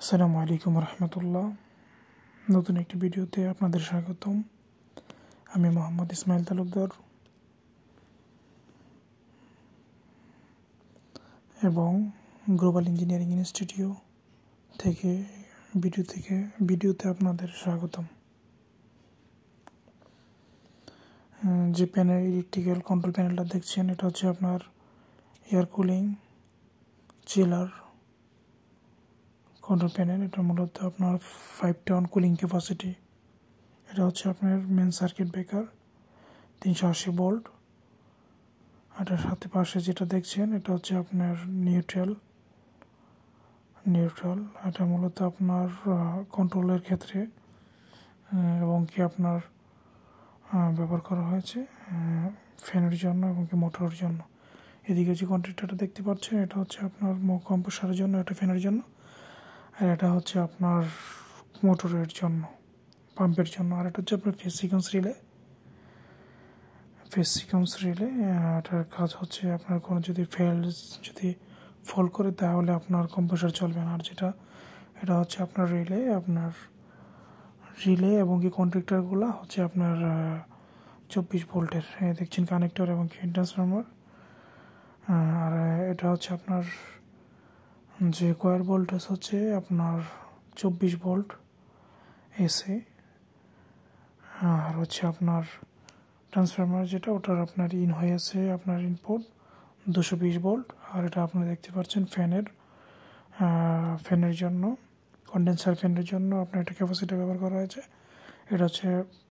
আসসালামু আলাইকুম রহমতুল্লাহ। নতুন একটি ভিডিওতে আপনাদের স্বাগতম। আমি মোহাম্মদ ইসমাইল তালুকদার এবং গ্লোবাল ইঞ্জিনিয়ারিং ইনস্টিটিউট থেকে ভিডিওতে আপনাদের স্বাগতম। যে প্যানেল ইলেকট্রিক্যাল কন্ট্রোল প্যানেলটা দেখছেন, এটা হচ্ছে আপনার air cooling chiller control panel. এটা মূলত আপনার 5 টন কুলিং ক্যাপাসিটি। এটা হচ্ছে আপনার মেন সার্কিট ব্রেকার 380 ভোল্ট। এটার সাথে পাশে যেটা দেখছেন এটা হচ্ছে আপনার নিউট্রাল। এটা মূলত আপনার কন্ট্রোলের ক্ষেত্রে এবং কি আপনার ব্যবহার করা হয়েছে ফ্যানের জন্য এবং কি মোটরের জন্য। এদিকে যে কন্ট্রাক্টরটা দেখতে পাচ্ছেন এটা হচ্ছে আপনার কম্প্রেসারের জন্য, এটা ফ্যানের জন্য, আর এটা হচ্ছে আপনার মোটরের জন্য, পাম্পের জন্য। আর এটা হচ্ছে আপনার ফেজ সিকোয়েন্স রিলে। এটার কাজ হচ্ছে আপনার কোনো যদি ফল করে তাহলে আপনার কম্প্রেসার চলবে না। আর এটা হচ্ছে আপনার রিলে এবং কি কন্ট্রাক্টরগুলো হচ্ছে আপনার 24 ভোল্টের দেখছেন কানেক্টর এবং কি ট্রান্সফরমার। আর এটা হচ্ছে আপনার যে কয়েল ভোল্টেজ হচ্ছে আপনার 24 ভোল্ট এসে। আর হচ্ছে আপনার ট্রান্সফরমার যেটা ওটার আপনার হয়েছে আপনার ইনপুট 220 ভোল্ট। আর এটা আপনারা দেখতে পাচ্ছেন ফ্যানের জন্য, কন্ডেন্সার ফ্যানের জন্য আপনার একটা ক্যাপাসিটি ব্যবহার করা হয়েছে। এটা হচ্ছে